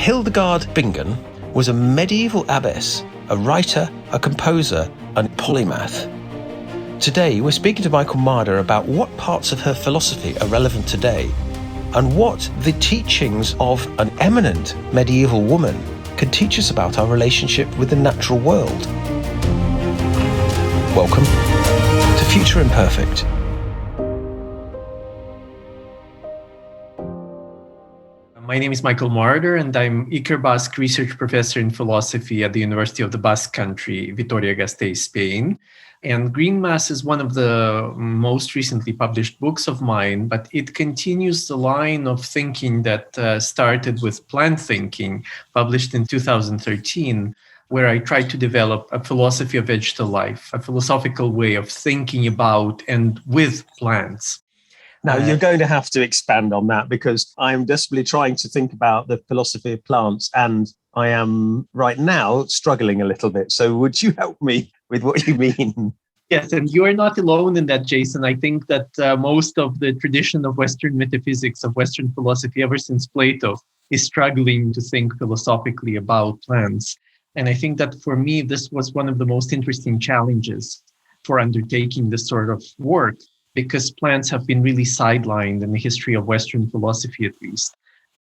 Hildegaard of Bingen was a medieval abbess, a writer, a composer, and polymath. Today, we're speaking to Michael Marder about what parts of her philosophy are relevant today and what the teachings of an eminent medieval woman can teach us about our relationship with the natural world. Welcome to Future Imperfect. My name is Michael Marder, and I'm Iker Basque Research Professor in Philosophy at the University of the Basque Country, Vitoria-Gasteiz, Spain. And Green Mass is one of the most recently published books of mine, but it continues the line of thinking that started with plant thinking, published in 2013, where I tried to develop a philosophy of vegetal life, a philosophical way of thinking about and with plants. Now, you're going to have to expand on that because I'm desperately trying to think about the philosophy of plants, and I am right now struggling a little bit. So would you help me with what you mean? Yes, and you are not alone in that, Jason. I think that most of the tradition of Western metaphysics, of Western philosophy, ever since Plato, is struggling to think philosophically about plants. And I think that for me, this was one of the most interesting challenges for undertaking this sort of work, because plants have been really sidelined in the history of Western philosophy, at least.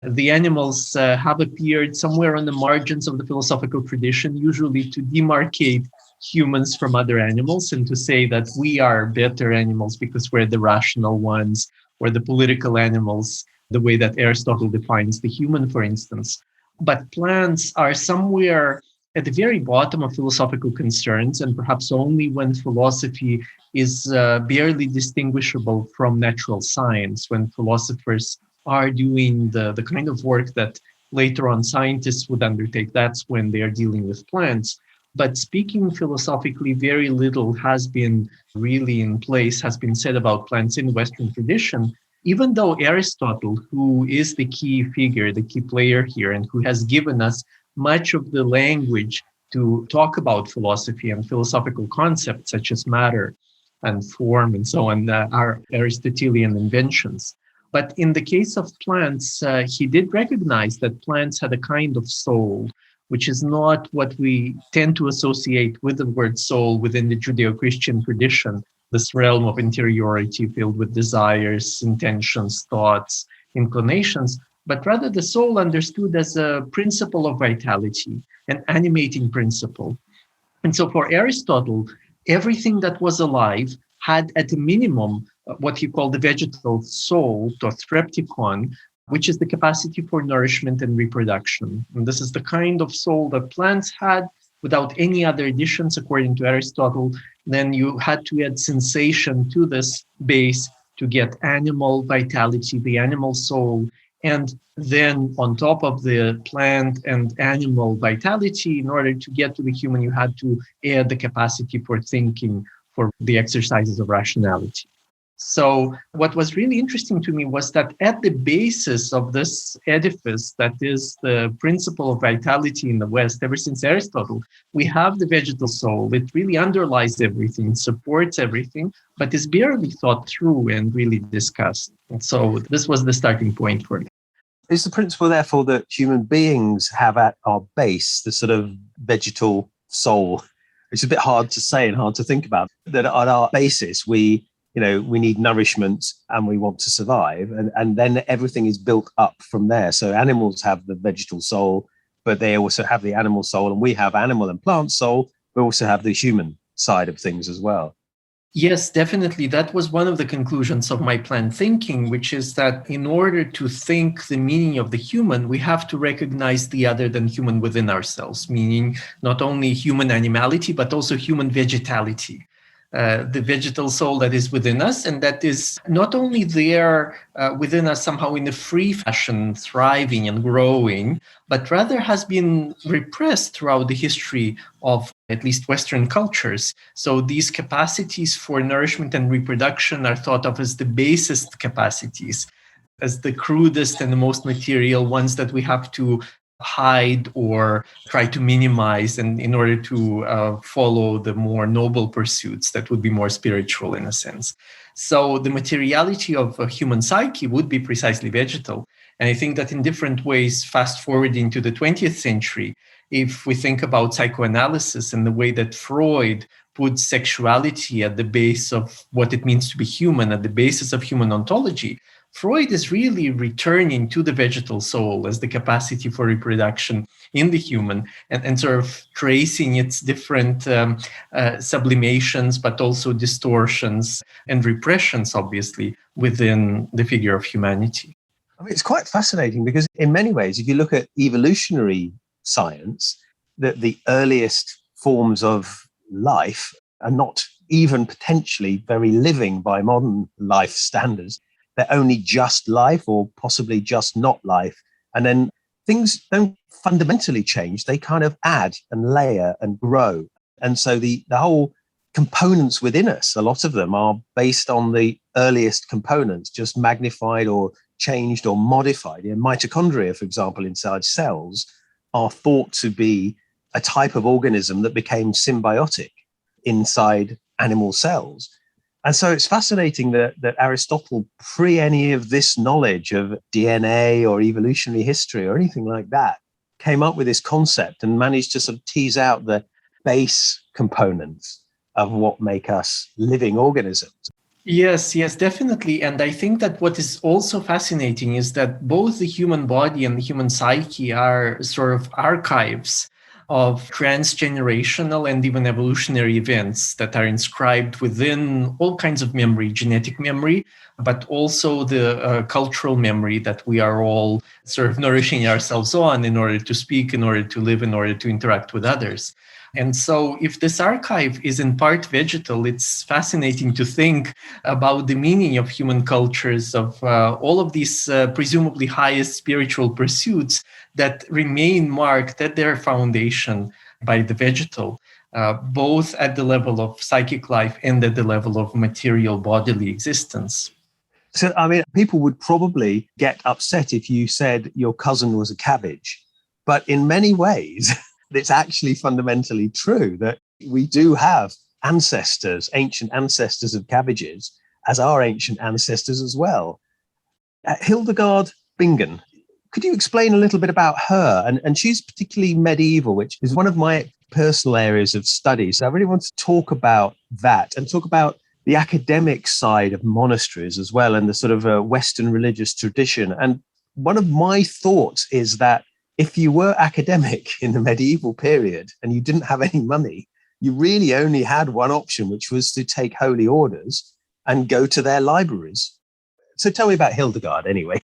The animals have appeared somewhere on the margins of the philosophical tradition, usually to demarcate humans from other animals and to say that we are better animals because we're the rational ones, or the political animals, the way that Aristotle defines the human, for instance. But plants are somewhere at the very bottom of philosophical concerns, and perhaps only when philosophy is barely distinguishable from natural science, when philosophers are doing the kind of work that later on scientists would undertake. That's when they are dealing with plants. But speaking philosophically, very little has been really in place, has been said about plants in Western tradition, even though Aristotle, who is the key figure, the key player here, and who has given us much of the language to talk about philosophy and philosophical concepts such as matter and form and so on, are Aristotelian inventions. But in the case of plants, he did recognize that plants had a kind of soul, which is not what we tend to associate with the word soul within the Judeo-Christian tradition, this realm of interiority filled with desires, intentions, thoughts, inclinations, but rather the soul understood as a principle of vitality, an animating principle. And so for Aristotle, everything that was alive had at a minimum what he called the vegetal soul, to threptikon, which is the capacity for nourishment and reproduction. And this is the kind of soul that plants had without any other additions, according to Aristotle. Then you had to add sensation to this base to get animal vitality, the animal soul. And then on top of the plant and animal vitality, in order to get to the human, you had to add the capacity for thinking, for the exercises of rationality. So what was really interesting to me was that at the basis of this edifice, that is the principle of vitality in the West, ever since Aristotle, we have the vegetal soul. It really underlies everything, supports everything, but is barely thought through and really discussed. And so this was the starting point for me. Is the principle, therefore, that human beings have at our base the sort of vegetal soul? It's a bit hard to say and hard to think about. That at our basis, we need nourishment and we want to survive. And then everything is built up from there. So animals have the vegetal soul, but they also have the animal soul. And we have animal and plant soul. We also have the human side of things as well. Yes, definitely. That was one of the conclusions of my plant thinking, which is that in order to think the meaning of the human, we have to recognize the other than human within ourselves, meaning not only human animality, but also human vegetality. The vegetal soul that is within us, and that is not only there within us somehow in a free fashion, thriving and growing, but rather has been repressed throughout the history of at least Western cultures. So these capacities for nourishment and reproduction are thought of as the basest capacities, as the crudest and the most material ones that we have to hide or try to minimize, and in order to follow the more noble pursuits that would be more spiritual in a sense. So the materiality of a human psyche would be precisely vegetal. And I think that in different ways, fast forwarding to the 20th century, if we think about psychoanalysis and the way that Freud puts sexuality at the base of what it means to be human, at the basis of human ontology, Freud is really returning to the vegetal soul as the capacity for reproduction in the human, and sort of tracing its different sublimations, but also distortions and repressions, obviously, within the figure of humanity. I mean, it's quite fascinating because in many ways, if you look at evolutionary science, the earliest forms of life are not even potentially very living by modern life standards. They're only just life or possibly just not life. And then things don't fundamentally change. They kind of add and layer and grow. And so the whole components within us, a lot of them are based on the earliest components, just magnified or changed or modified. Mitochondria, for example, inside cells are thought to be a type of organism that became symbiotic inside animal cells. And so it's fascinating that Aristotle, pre any of this knowledge of DNA or evolutionary history or anything like that, came up with this concept and managed to sort of tease out the base components of what make us living organisms. Yes, definitely. And I think that what is also fascinating is that both the human body and the human psyche are sort of archives of transgenerational and even evolutionary events that are inscribed within all kinds of memory, genetic memory, but also the cultural memory that we are all sort of nourishing ourselves on in order to speak, in order to live, in order to interact with others. And so if this archive is in part vegetal, it's fascinating to think about the meaning of human cultures, of all of these presumably highest spiritual pursuits that remain marked at their foundation by the vegetal, both at the level of psychic life and at the level of material bodily existence. So, I mean, people would probably get upset if you said your cousin was a cabbage, but in many ways, it's actually fundamentally true that we do have ancestors, ancient ancestors of cabbages, as our ancient ancestors as well. Hildegaard of Bingen, could you explain a little bit about her? And she's particularly medieval, which is one of my personal areas of study. So I really want to talk about that and talk about the academic side of monasteries as well, and the sort of Western religious tradition. And one of my thoughts is that if you were academic in the medieval period and you didn't have any money, you really only had one option, which was to take holy orders and go to their libraries. So tell me about Hildegard anyway.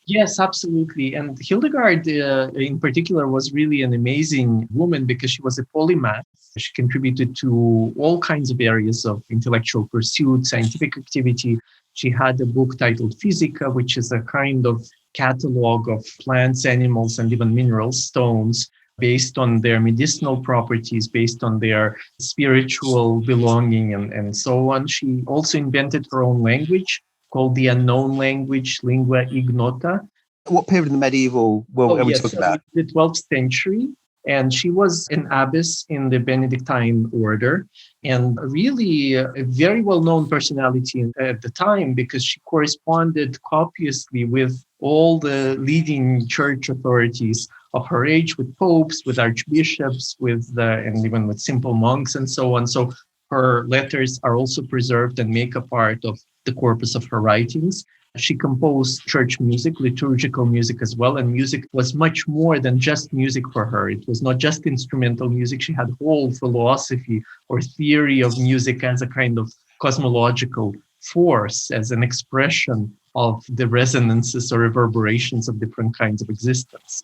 Yes, absolutely. And Hildegard in particular was really an amazing woman because she was a polymath. She contributed to all kinds of areas of intellectual pursuit, scientific activity. She had a book titled Physica, which is a kind of catalog of plants, animals, and even minerals, stones, based on their medicinal properties, based on their spiritual belonging, and so on. She also invented her own language called the unknown language, lingua ignota. What period in the medieval are we talking about? The 12th century. And she was an abbess in the Benedictine order, and really a very well-known personality at the time because she corresponded copiously with all the leading church authorities of her age, with popes, with archbishops, and even with simple monks and so on. So her letters are also preserved and make a part of the corpus of her writings. She composed church music, liturgical music as well, and music was much more than just music for her. It was not just instrumental music. She had whole philosophy or theory of music as a kind of cosmological force, as an expression of the resonances or reverberations of different kinds of existence.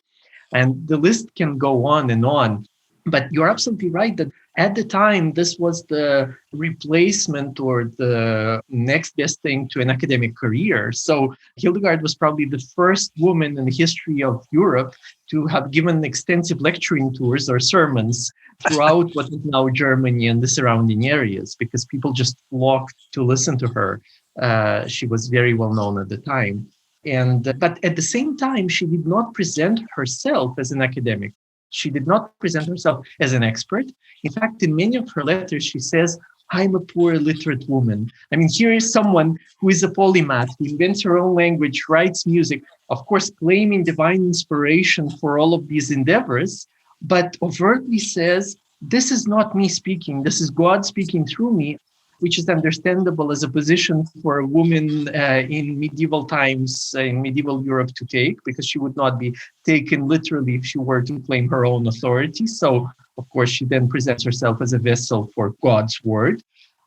And the list can go on. But you're absolutely right that at the time, this was the replacement or the next best thing to an academic career. So Hildegard was probably the first woman in the history of Europe to have given extensive lecturing tours or sermons throughout what is now Germany and the surrounding areas, because people just flocked to listen to her. She was very well known at the time. But at the same time, she did not present herself as an academic. She did not present herself as an expert. In fact, in many of her letters, she says, I'm a poor illiterate woman. I mean, here is someone who is a polymath, who invents her own language, writes music, of course, claiming divine inspiration for all of these endeavors, but overtly says, this is not me speaking, this is God speaking through me, which is understandable as a position for a woman in medieval times, in medieval Europe to take, because she would not be taken literally if she were to claim her own authority. So, of course, she then presents herself as a vessel for God's word.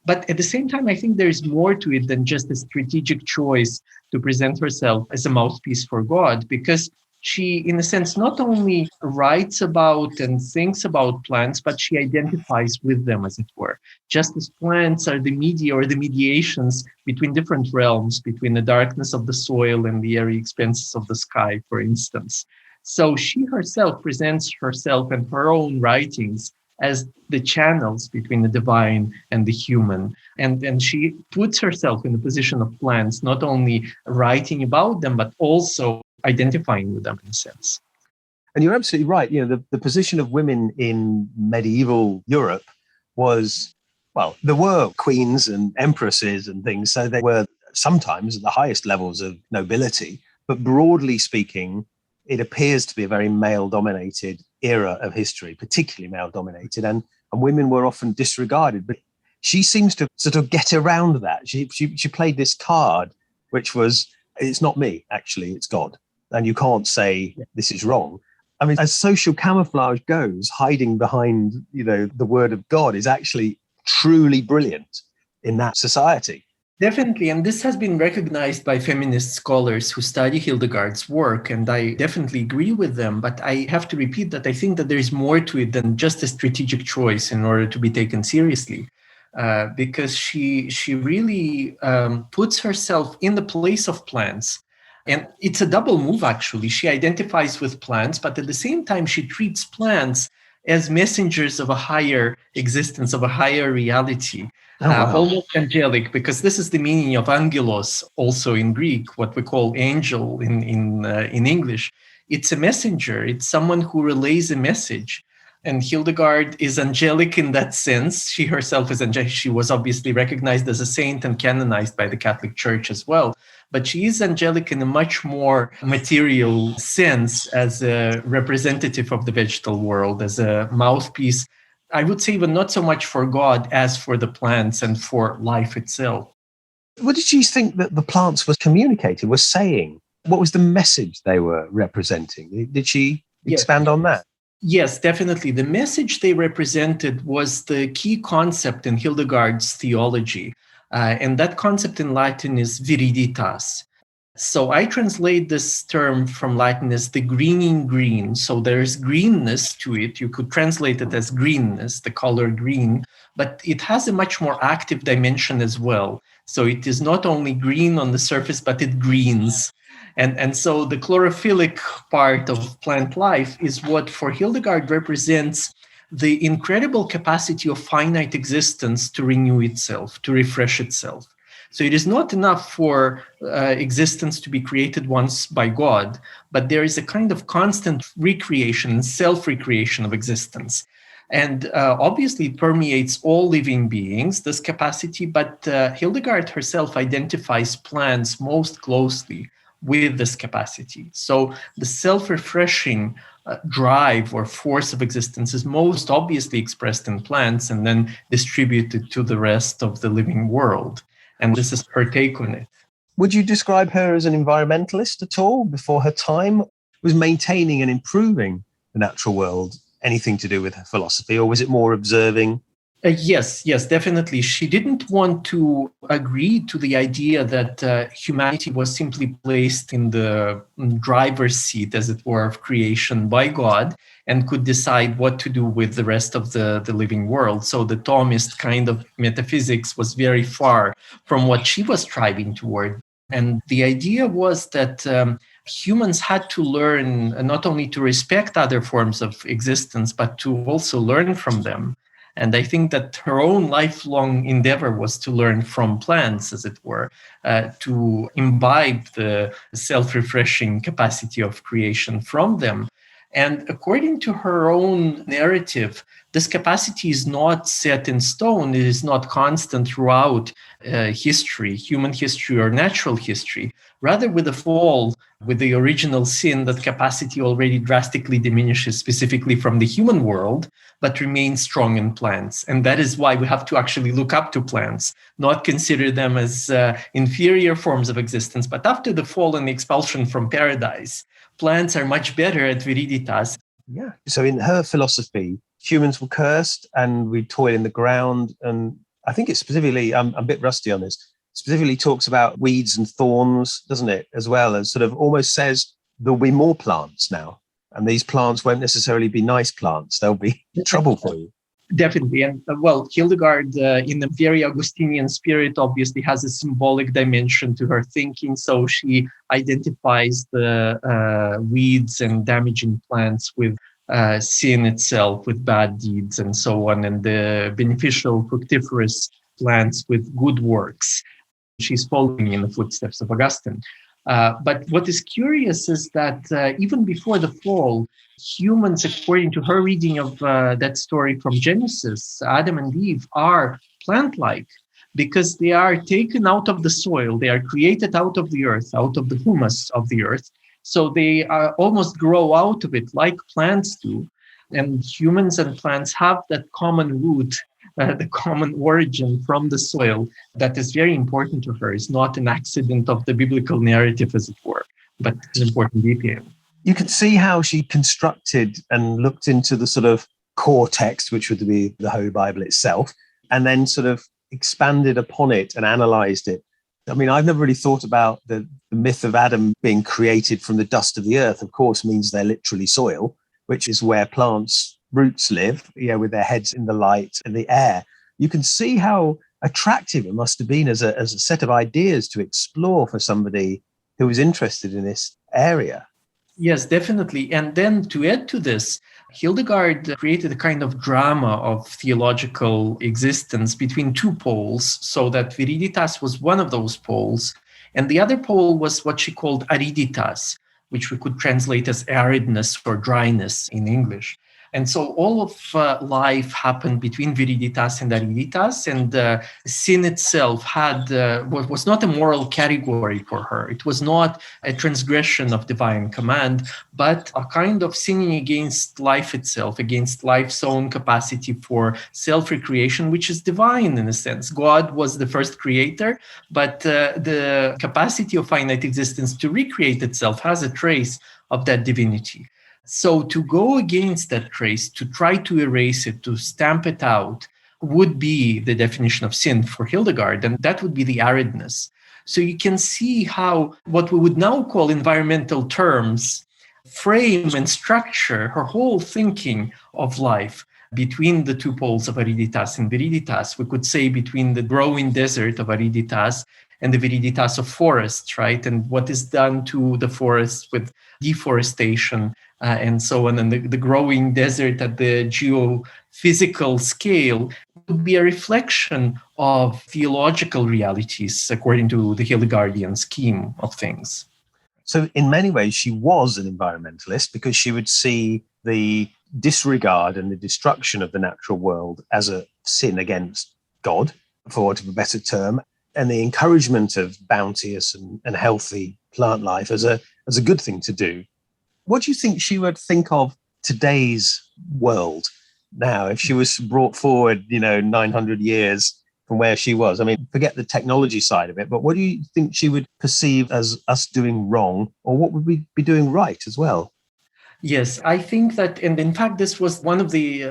But at the same time, I think there's more to it than just a strategic choice to present herself as a mouthpiece for God, because she, in a sense, not only writes about and thinks about plants, but she identifies with them, as it were. Just as plants are the media or the mediations between different realms, between the darkness of the soil and the airy expanses of the sky, for instance. So she herself presents herself and her own writings as the channels between the divine and the human. And she puts herself in the position of plants, not only writing about them, but also identifying with them in a sense. And you're absolutely right. The position of women in medieval Europe was, well, there were queens and empresses and things, so they were sometimes at the highest levels of nobility. But broadly speaking, it appears to be a very male-dominated era of history, particularly male-dominated, and women were often disregarded. But she seems to sort of get around that. She played this card, which was, it's not me, actually, it's God. And you can't say this is wrong. I mean, as social camouflage goes, hiding behind, the word of God is actually truly brilliant in that society. Definitely. And this has been recognized by feminist scholars who study Hildegard's work. And I definitely agree with them. But I have to repeat that I think that there's more to it than just a strategic choice in order to be taken seriously. Because she really puts herself in the place of plants. And it's a double move, actually. She identifies with plants, but at the same time, she treats plants as messengers of a higher existence, of a higher reality. Almost angelic, because this is the meaning of angelos, also in Greek, what we call angel in English. It's a messenger. It's someone who relays a message. And Hildegard is angelic in that sense. She herself is angelic. She was obviously recognized as a saint and canonized by the Catholic Church as well. But she is angelic in a much more material sense as a representative of the vegetal world, as a mouthpiece. I would say even not so much for God as for the plants and for life itself. What did you think that the plants were communicating, were saying? What was the message they were representing? Did she expand on that? Yes, definitely. The message they represented was the key concept in Hildegard's theology. And that concept in Latin is Viriditas. So I translate this term from Latin as the greening green. So there's greenness to it. You could translate it as greenness, the color green, but it has a much more active dimension as well. So it is not only green on the surface, but it greens. And so the chlorophyllic part of plant life is what for Hildegard represents the incredible capacity of finite existence to renew itself, to refresh itself. So it is not enough for existence to be created once by God, but there is a kind of constant recreation, self-recreation of existence. And obviously it permeates all living beings, this capacity, but Hildegard herself identifies plants most closely with this capacity. So the self-refreshing drive or force of existence is most obviously expressed in plants and then distributed to the rest of the living world. And this is her take on it. Would you describe her as an environmentalist at all before her time? Was maintaining and improving the natural world anything to do with her philosophy, or was it more observing? Yes, definitely. She didn't want to agree to the idea that humanity was simply placed in the driver's seat, as it were, of creation by God and could decide what to do with the rest of the living world. So the Thomist kind of metaphysics was very far from what she was striving toward. And the idea was that humans had to learn not only to respect other forms of existence, but to also learn from them. And I think that her own lifelong endeavor was to learn from plants, as it were, to imbibe the self-refreshing capacity of creation from them. And according to her own narrative, this capacity is not set in stone. It is not constant throughout history, human history or natural history. Rather, with the fall, with the original sin, that capacity already drastically diminishes, specifically from the human world, but remains strong in plants. And that is why we have to actually look up to plants, not consider them as inferior forms of existence. But after the fall and the expulsion from paradise, plants are much better at Viriditas. Yeah. So in her philosophy, humans were cursed and we toil in the ground. And I think it specifically, I'm a bit rusty on this, specifically talks about weeds and thorns, doesn't it? As well as sort of almost says there'll be more plants now. And these plants won't necessarily be nice plants. They'll be trouble for you. Definitely. And Hildegard, in the very Augustinian spirit, obviously has a symbolic dimension to her thinking. So she identifies the weeds and damaging plants with sin itself, with bad deeds and so on, and the beneficial, fructiferous plants with good works. She's following in the footsteps of Augustine. But what is curious is that even before the fall, humans, according to her reading of that story from Genesis, Adam and Eve are plant-like because they are taken out of the soil. They are created out of the earth, out of the humus of the earth. So they almost grow out of it like plants do. And humans and plants have that common root, the common origin from the soil that is very important to her. It's not an accident of the biblical narrative, as it were, but an important detail. You can see how she constructed and looked into the sort of core text, which would be the Holy Bible itself, and then sort of expanded upon it and analysed it. I mean, I've never really thought about the myth of Adam being created from the dust of the earth, of course, means they're literally soil, which is where plants' roots live, with their heads in the light and the air. You can see how attractive it must have been as a set of ideas to explore for somebody who was interested in this area. Yes, definitely. And then to add to this, Hildegard created a kind of drama of theological existence between two poles, so that Viriditas was one of those poles, and the other pole was what she called ariditas, which we could translate as aridness or dryness in English. And so all of life happened between Viriditas and Ariditas, and sin itself was not a moral category for her. It was not a transgression of divine command, but a kind of sinning against life itself, against life's own capacity for self-recreation, which is divine in a sense. God was the first creator, but the capacity of finite existence to recreate itself has a trace of that divinity. So to go against that trace, to try to erase it, to stamp it out, would be the definition of sin for Hildegard, and that would be the aridness. So you can see how what we would now call environmental terms frame and structure her whole thinking of life between the two poles of Ariditas and Viriditas. We could say between the growing desert of Ariditas and the Viriditas of forests, right? And what is done to the forests with deforestation and so on, and the growing desert at the geophysical scale would be a reflection of theological realities according to the Hildegardian scheme of things. So in many ways, she was an environmentalist because she would see the disregard and the destruction of the natural world as a sin against God, for want of a better term, and the encouragement of bounteous and healthy plant life as a good thing to do. What do you think she would think of today's world now if she was brought forward, 900 years from where she was? I mean, forget the technology side of it, but what do you think she would perceive as us doing wrong, or what would we be doing right as well? Yes, I think that, and in fact, this was one of the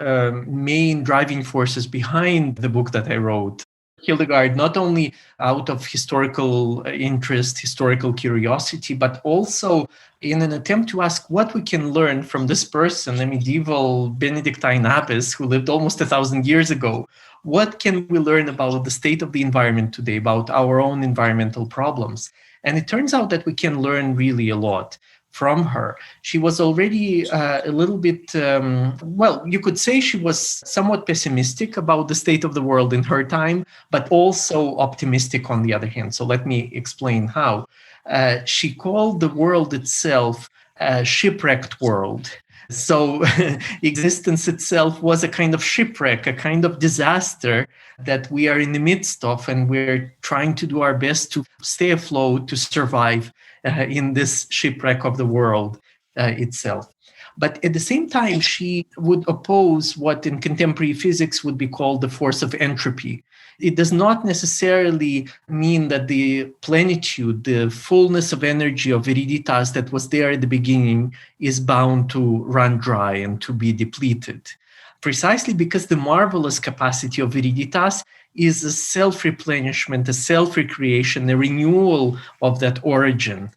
main driving forces behind the book that I wrote. Hildegard, not only out of historical interest, historical curiosity, but also in an attempt to ask what we can learn from this person, a medieval Benedictine abbess who lived almost 1,000 years ago. What can we learn about the state of the environment today, about our own environmental problems? And it turns out that we can learn really a lot from her. She was already a little bit, you could say she was somewhat pessimistic about the state of the world in her time, but also optimistic on the other hand. So let me explain how. She called the world itself a shipwrecked world. So existence itself was a kind of shipwreck, a kind of disaster that we are in the midst of, and we're trying to do our best to stay afloat, to survive in this shipwreck of the world itself. But at the same time, she would oppose what in contemporary physics would be called the force of entropy. It does not necessarily mean that the plenitude, the fullness of energy of Viriditas that was there at the beginning is bound to run dry and to be depleted. Precisely because the marvelous capacity of Viriditas is a self-replenishment, a self-recreation, a renewal of that origin.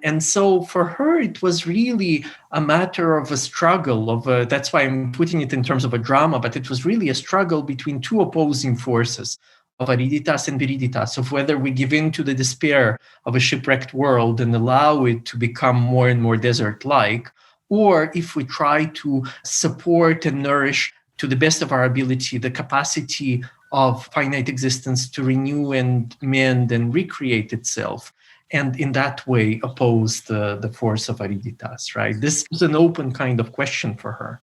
And so for her, it was really a matter of a struggle that's why I'm putting it in terms of a drama, but it was really a struggle between two opposing forces of Viriditas and Viriditas, of whether we give in to the despair of a shipwrecked world and allow it to become more and more desert-like, or if we try to support and nourish to the best of our ability the capacity of finite existence to renew and mend and recreate itself, and in that way oppose the force of Viriditas, right? This is an open kind of question for her.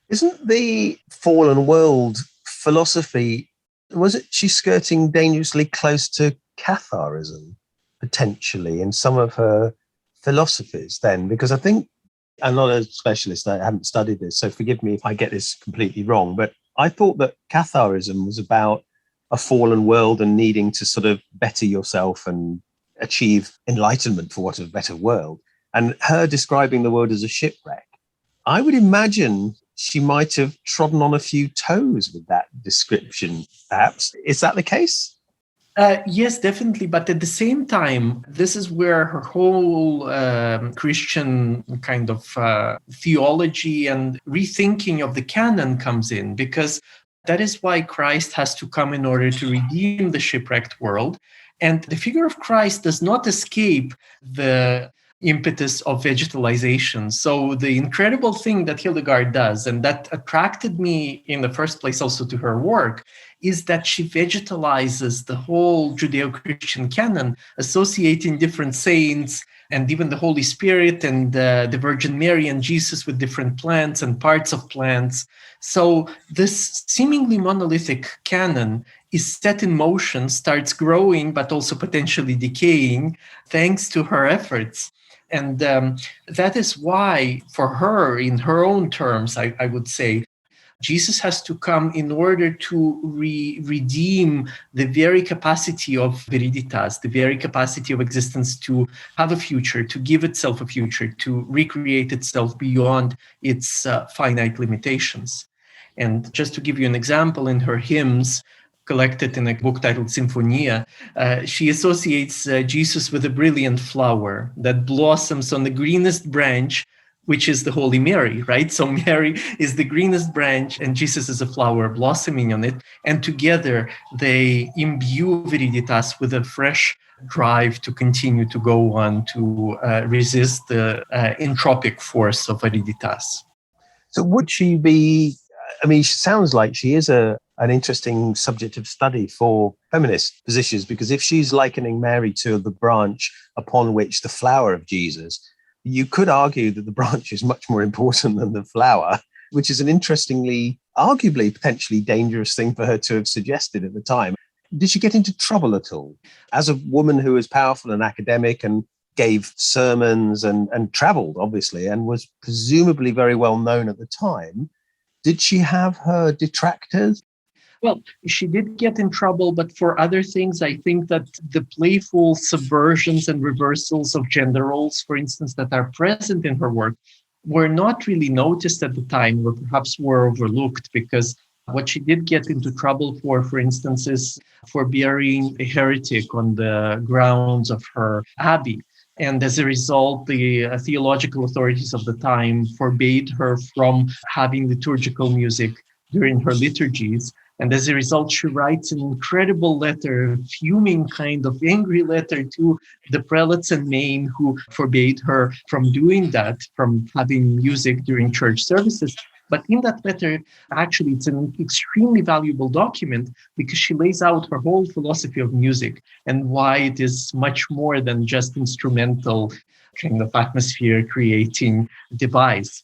Isn't the fallen world philosophy, was she skirting dangerously close to Catharism, potentially, in some of her philosophies then? Because I think, I'm not a specialist, I haven't studied this, so forgive me if I get this completely wrong, but I thought that Catharism was about a fallen world and needing to sort of better yourself and achieve enlightenment, for want of a better word, and her describing the world as a shipwreck. I would imagine she might have trodden on a few toes with that description, perhaps. Is that the case? Yes, definitely. But at the same time, this is where her whole Christian kind of theology and rethinking of the canon comes in, because that is why Christ has to come in order to redeem the shipwrecked world. And the figure of Christ does not escape the impetus of vegetalization. So the incredible thing that Hildegard does, and that attracted me in the first place also to her work, is that she vegetalizes the whole Judeo-Christian canon, associating different saints and even the Holy Spirit and the Virgin Mary and Jesus with different plants and parts of plants. So this seemingly monolithic canon is set in motion, starts growing, but also potentially decaying, thanks to her efforts. And that is why, for her, in her own terms, I would say, Jesus has to come in order to redeem the very capacity of Viriditas, the very capacity of existence to have a future, to give itself a future, to recreate itself beyond its finite limitations. And just to give you an example, in her hymns, collected in a book titled Symphonia, she associates Jesus with a brilliant flower that blossoms on the greenest branch, which is the Holy Mary, right? So Mary is the greenest branch and Jesus is a flower blossoming on it. And together they imbue Viriditas with a fresh drive to continue to go on to resist the entropic force of Viriditas. So would she be, I mean, she sounds like she is an interesting subject of study for feminist positions, because if she's likening Mary to the branch upon which the flower of Jesus, you could argue that the branch is much more important than the flower, which is an interestingly, arguably, potentially dangerous thing for her to have suggested at the time. Did she get into trouble at all? As a woman who was powerful and academic and gave sermons and travelled, obviously, and was presumably very well known at the time, did she have her detractors? Well, she did get in trouble, but for other things, I think that the playful subversions and reversals of gender roles, for instance, that are present in her work, were not really noticed at the time, or perhaps were overlooked, because what she did get into trouble for instance, is for burying a heretic on the grounds of her abbey. And as a result, the theological authorities of the time forbade her from having liturgical music during her liturgies. And as a result, she writes an incredible letter, a fuming kind of angry letter to the prelates in Maine who forbade her from doing that, from having music during church services. But in that letter, actually, it's an extremely valuable document because she lays out her whole philosophy of music and why it is much more than just instrumental kind of atmosphere creating device.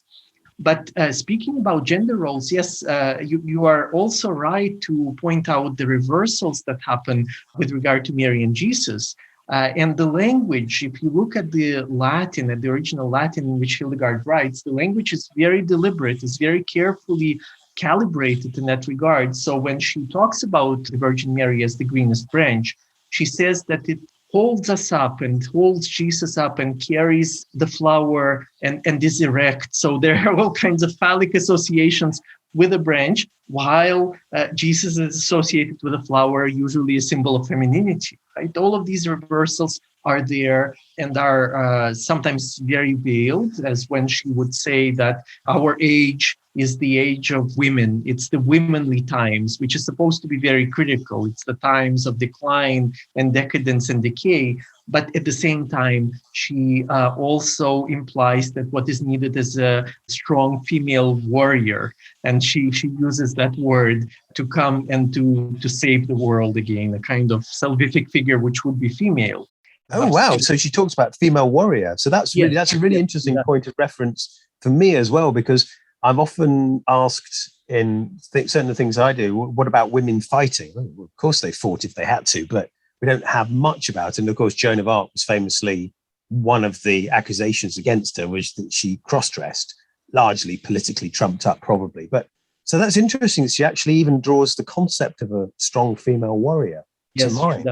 But speaking about gender roles, yes, you are also right to point out the reversals that happen with regard to Mary and Jesus. And the language, if you look at the Latin, at the original Latin in which Hildegard writes, the language is very deliberate, is very carefully calibrated in that regard. So when she talks about the Virgin Mary as the greenest branch, she says that it holds us up and holds Jesus up and carries the flower and is erect. So there are all kinds of phallic associations with a branch, while Jesus is associated with a flower, usually a symbol of femininity, right? All of these reversals are there and are sometimes very veiled, as when she would say that our age is the age of women. It's the womanly times, which is supposed to be very critical. It's the times of decline and decadence and decay. But at the same time, she also implies that what is needed is a strong female warrior. And she uses that word to come and to save the world again, a kind of salvific figure, which would be female. Oh, wow. So she talks about female warrior. So that's a really interesting point of reference for me as well, because I've often asked in certain things I do, what about women fighting? Well, of course they fought if they had to, but we don't have much about it. And of course, Joan of Arc was famously, one of the accusations against her was that she cross-dressed, largely politically trumped up probably. But so that's interesting that she actually even draws the concept of a strong female warrior to mind.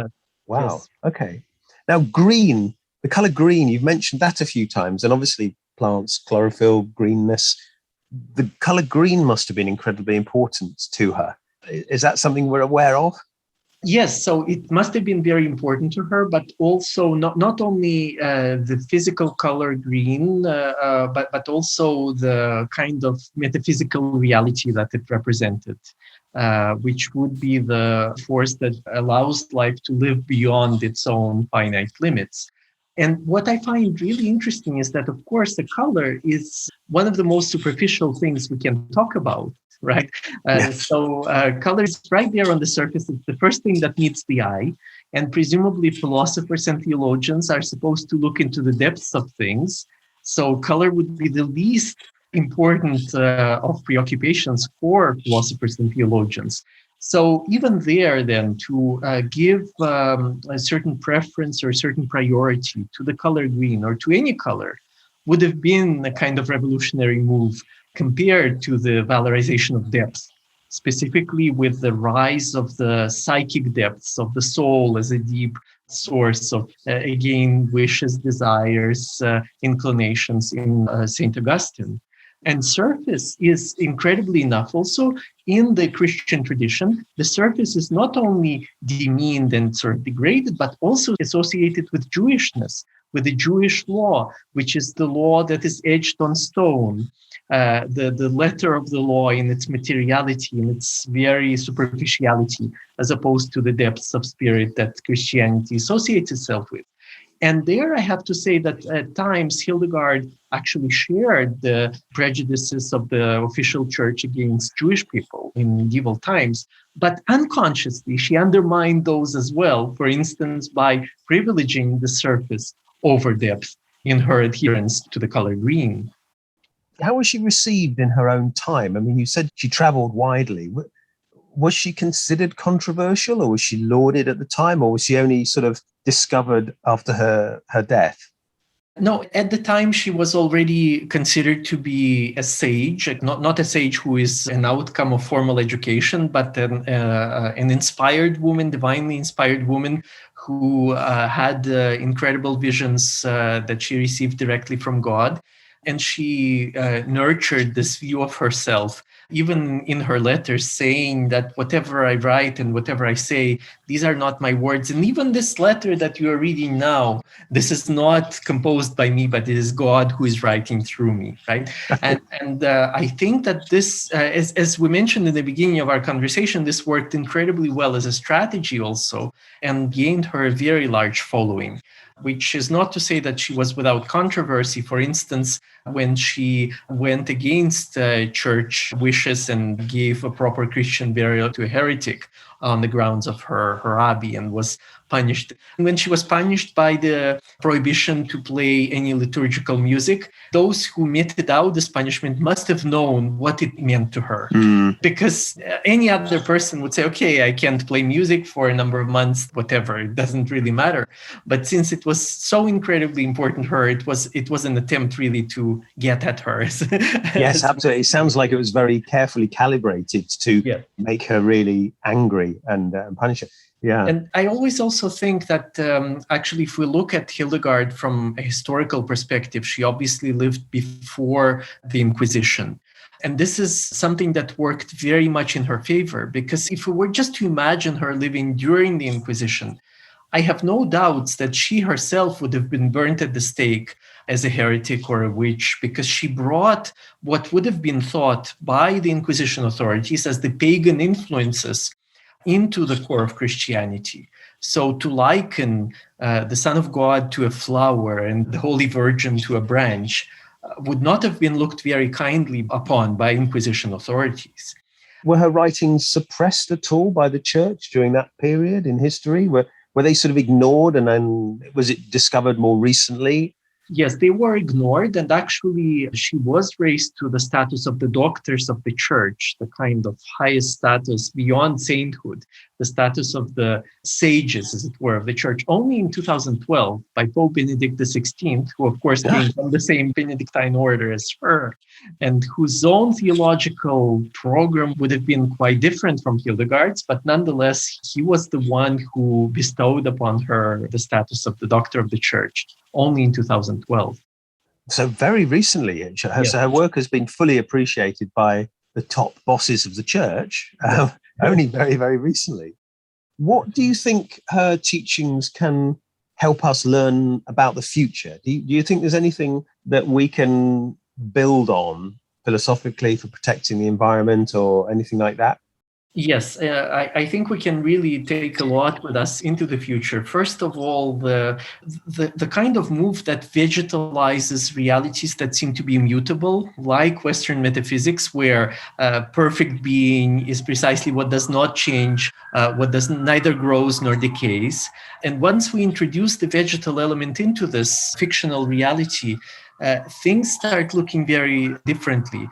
Wow. Yes. Okay. Now, green, the color green, you've mentioned that a few times, and obviously plants, chlorophyll, greenness. The color green must have been incredibly important to her. Is that something we're aware of? Yes, so it must have been very important to her, but also not only the physical color green, but also the kind of metaphysical reality that it represented, which would be the force that allows life to live beyond its own finite limits. And what I find really interesting is that, of course, the color is one of the most superficial things we can talk about, right? So color is right there on the surface. It's the first thing that meets the eye. And presumably philosophers and theologians are supposed to look into the depths of things. So color would be the least important of preoccupations for philosophers and theologians. So even there, then, to give a certain preference or a certain priority to the color green or to any color would have been a kind of revolutionary move compared to the valorization of depth, specifically with the rise of the psychic depths of the soul as a deep source of, again, wishes, desires, inclinations in St. Augustine. And surface is incredibly enough. Also, in the Christian tradition, the surface is not only demeaned and sort of degraded, but also associated with Jewishness, with the Jewish law, which is the law that is etched on stone, the letter of the law in its materiality, in its very superficiality, as opposed to the depths of spirit that Christianity associates itself with. And there I have to say that at times Hildegard actually shared the prejudices of the official church against Jewish people in medieval times, but unconsciously she undermined those as well, for instance, by privileging the surface over depth in her adherence to the color green. How was she received in her own time? I mean, you said she traveled widely. Was she considered controversial, or was she lauded at the time, or was she only sort of discovered after her death? No, at the time she was already considered to be a sage, not a sage who is an outcome of formal education, but an inspired woman, divinely inspired woman who had incredible visions that she received directly from God. And she nurtured this view of herself, even in her letters, saying that whatever I write and whatever I say, these are not my words. And even this letter that you are reading now, this is not composed by me, but it is God who is writing through me, right? and I think that this, as we mentioned in the beginning of our conversation, this worked incredibly well as a strategy also, and gained her a very large following, which is not to say that she was without controversy. For instance, when she went against church wishes and gave a proper Christian burial to a heretic, on the grounds of her abbey and was punished. And when she was punished by the prohibition to play any liturgical music, those who meted out this punishment must have known what it meant to her. Because any other person would say, okay, I can't play music for a number of months, whatever, it doesn't really matter. But since it was so incredibly important to her, it was an attempt really to get at her. Yes, absolutely. It sounds like it was very carefully calibrated to make her really angry and punish her. Yeah. And I always also think that actually, if we look at Hildegard from a historical perspective, she obviously lived before the Inquisition. And this is something that worked very much in her favor, because if we were just to imagine her living during the Inquisition, I have no doubts that she herself would have been burnt at the stake as a heretic or a witch, because she brought what would have been thought by the Inquisition authorities as the pagan influences into the core of Christianity. So to liken the Son of God to a flower and the Holy Virgin to a branch would not have been looked very kindly upon by Inquisition authorities. Were her writings suppressed at all by the church during that period in history? Were they sort of ignored, and then was it discovered more recently? Yes, they were ignored, and actually she was raised to the status of the doctors of the church, the kind of highest status beyond sainthood, the status of the sages, as it were, of the church, only in 2012 by Pope Benedict XVI, who of course came from the same Benedictine order as her, and whose own theological program would have been quite different from Hildegard's, but nonetheless, he was the one who bestowed upon her the status of the doctor of the church, only in 2012. So very recently, so her work has been fully appreciated by the top bosses of the church, only very, very recently. What do you think her teachings can help us learn about the future? Do you think there's anything that we can build on philosophically for protecting the environment or anything like that? Yes, I think we can really take a lot with us into the future. First of all, the kind of move that vegetalizes realities that seem to be immutable, like Western metaphysics, where perfect being is precisely what does not change, what does neither grows nor decays. And once we introduce the vegetal element into this fictional reality, things start looking very differently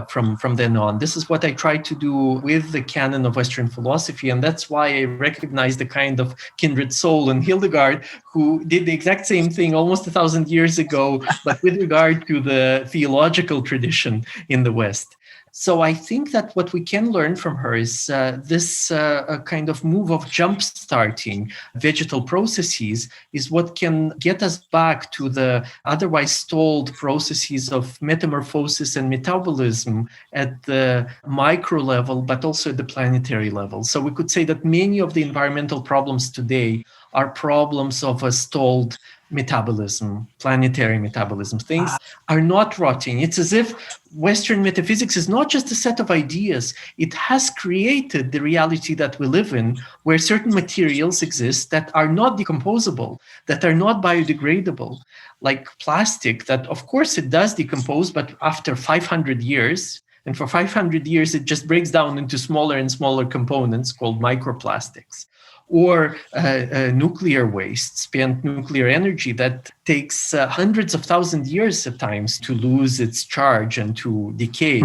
from then on. This is what I tried to do with the canon of Western philosophy, and that's why I recognize the kind of kindred soul in Hildegard, who did the exact same thing almost 1,000 years ago, but with regard to the theological tradition in the West. So I think that what we can learn from her is this kind of move of jump-starting vegetal processes is what can get us back to the otherwise stalled processes of metamorphosis and metabolism at the micro level, but also at the planetary level. So we could say that many of the environmental problems today are problems of a stalled metabolism, planetary metabolism. Things are not rotting. It's as if Western metaphysics is not just a set of ideas. It has created the reality that we live in, where certain materials exist that are not decomposable, that are not biodegradable, like plastic, that of course it does decompose, but after 500 years, and for 500 years, it just breaks down into smaller and smaller components called microplastics. Or nuclear waste, spent nuclear energy that takes hundreds of thousands of years at times to lose its charge and to decay.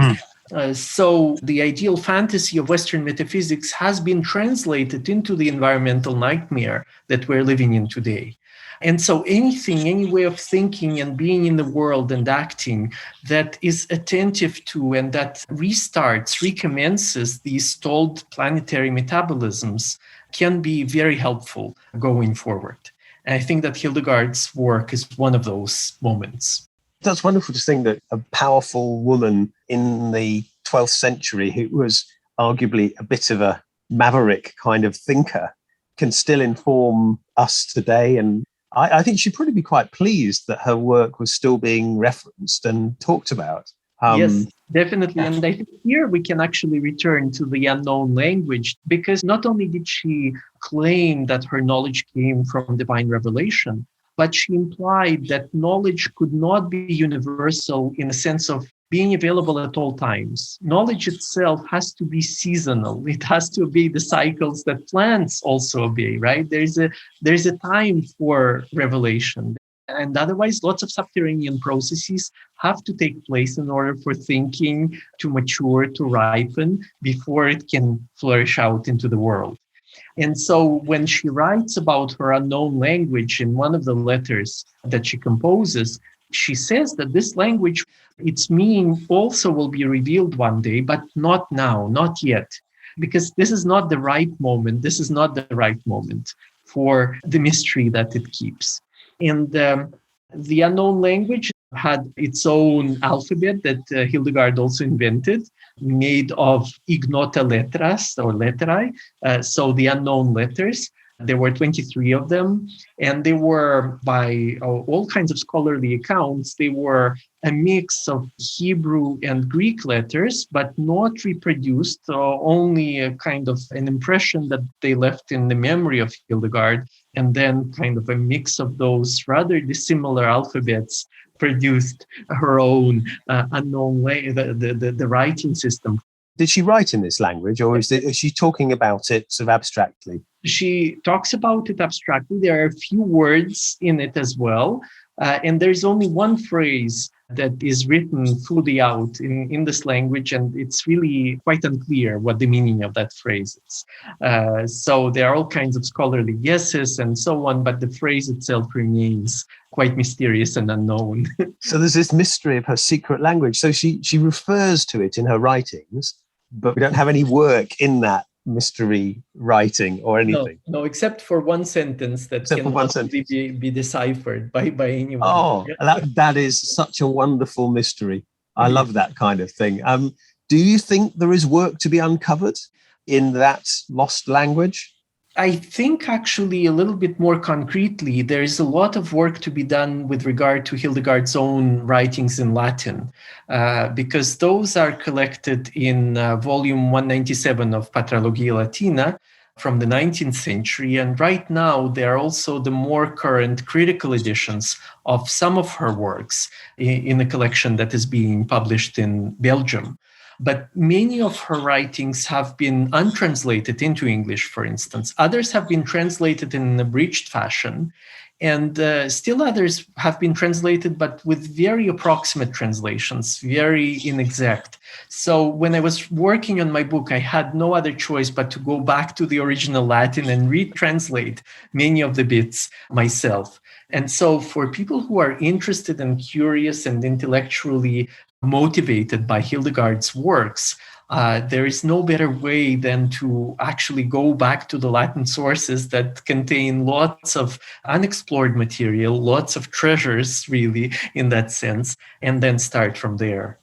So the ideal fantasy of Western metaphysics has been translated into the environmental nightmare that we're living in today. And so anything, any way of thinking and being in the world and acting that is attentive to and that restarts, recommences these stalled planetary metabolisms can be very helpful going forward. And I think that Hildegard's work is one of those moments. That's wonderful to think that a powerful woman in the 12th century who was arguably a bit of a maverick kind of thinker can still inform us today. And I think she'd probably be quite pleased that her work was still being referenced and talked about. Yes, definitely. And I think here we can actually return to the unknown language, because not only did she claim that her knowledge came from divine revelation, but she implied that knowledge could not be universal in a sense of being available at all times. Knowledge itself has to be seasonal. It has to obey the cycles that plants also obey, right? There's a time for revelation. And otherwise, lots of subterranean processes have to take place in order for thinking to mature, to ripen, before it can flourish out into the world. And so when she writes about her unknown language in one of the letters that she composes, she says that this language, its meaning also will be revealed one day, but not now, not yet, because this is not the right moment. This is not the right moment for the mystery that it keeps. And the unknown language had its own alphabet that Hildegard also invented, made of ignota letras or letterae, so the unknown letters. There were 23 of them, and they were, by all kinds of scholarly accounts, they were a mix of Hebrew and Greek letters, but not reproduced, only a kind of an impression that they left in the memory of Hildegard, and then kind of a mix of those rather dissimilar alphabets produced her own unknown way, the writing system. Did she write in this language, or is she talking about it sort of abstractly? She talks about it abstractly. There are a few words in it as well. And there's only one phrase that is written fully out in this language, and it's really quite unclear what the meaning of that phrase is. So there are all kinds of scholarly guesses and so on, but the phrase itself remains quite mysterious and unknown. So there's this mystery of her secret language. So she refers to it in her writings, but we don't have any work in that mystery writing or anything. No, except for one sentence that can possibly be deciphered by anyone. Oh, that is such a wonderful mystery. I love that kind of thing. Do you think there is work to be uncovered in that lost language? I think actually a little bit more concretely, there is a lot of work to be done with regard to Hildegard's own writings in Latin, because those are collected in volume 197 of Patrologia Latina from the 19th century. And right now, there are also the more current critical editions of some of her works in a collection that is being published in Belgium. But many of her writings have been untranslated into English, for instance. Others have been translated in an abridged fashion. And still others have been translated, but with very approximate translations, very inexact. So when I was working on my book, I had no other choice but to go back to the original Latin and retranslate many of the bits myself. And so for people who are interested and curious and intellectually motivated by Hildegard's works, there is no better way than to actually go back to the Latin sources that contain lots of unexplored material, lots of treasures, really, in that sense, and then start from there.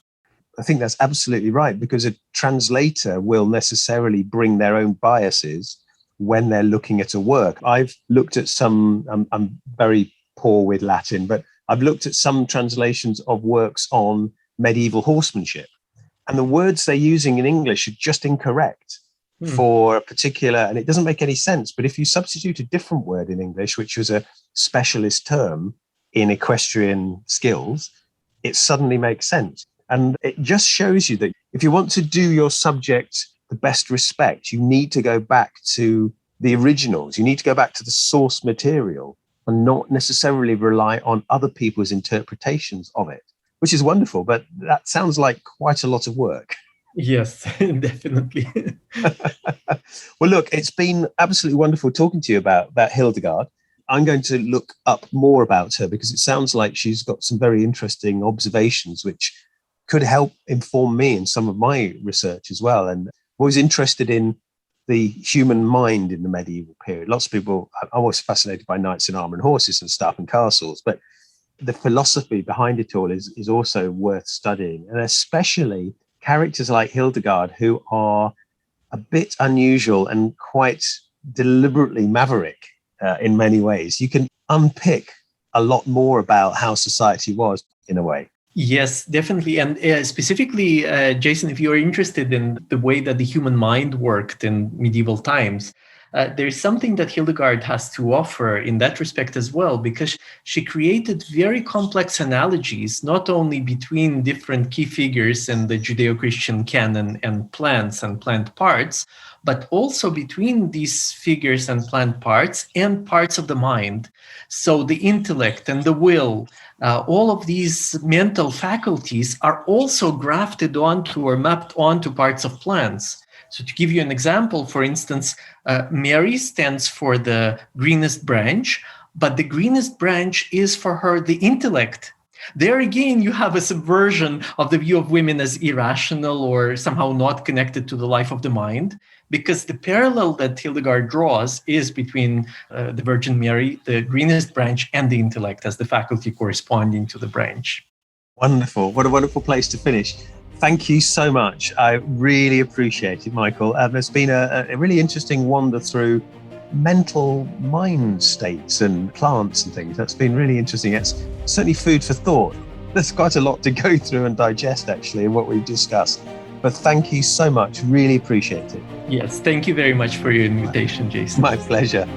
I think that's absolutely right, because a translator will necessarily bring their own biases when they're looking at a work. I've looked at some, I'm very poor with Latin, but I've looked at some translations of works on medieval horsemanship, and the words they're using in English are just incorrect for a particular, and it doesn't make any sense. But if you substitute a different word in English, which was a specialist term in equestrian skills, it suddenly makes sense. And it just shows you that if you want to do your subject the best respect, you need to go back to the originals. You need to go back to the source material and not necessarily rely on other people's interpretations of it, which is wonderful, but that sounds like quite a lot of work. Yes, definitely. Well, look, it's been absolutely wonderful talking to you about Hildegard. I'm going to look up more about her because it sounds like she's got some very interesting observations which could help inform me in some of my research as well. And I'm always interested in the human mind in the medieval period. Lots of people are always fascinated by knights in armor and horses and stuff and castles, but the philosophy behind it all is also worth studying, and especially characters like Hildegard, who are a bit unusual and quite deliberately maverick in many ways. You can unpick a lot more about how society was in a way. Yes, definitely. And specifically, Jason, if you're interested in the way that the human mind worked in medieval times, there's something that Hildegard has to offer in that respect as well, because she created very complex analogies, not only between different key figures in the Judeo-Christian canon and plants and plant parts, but also between these figures and plant parts and parts of the mind. So the intellect and the will, all of these mental faculties are also grafted onto or mapped onto parts of plants. So to give you an example, for instance, Mary stands for the greenest branch, but the greenest branch is for her the intellect. There again, you have a subversion of the view of women as irrational or somehow not connected to the life of the mind, because the parallel that Hildegard draws is between the Virgin Mary, the greenest branch, and the intellect as the faculty corresponding to the branch. Wonderful. What a wonderful place to finish. Thank you so much. I really appreciate it, Michael. It's been a really interesting wander through mental mind states and plants and things. That's been really interesting. It's certainly food for thought. There's quite a lot to go through and digest, actually, in what we've discussed. But thank you so much. Really appreciate it. Yes, thank you very much for your invitation, Jason. My pleasure.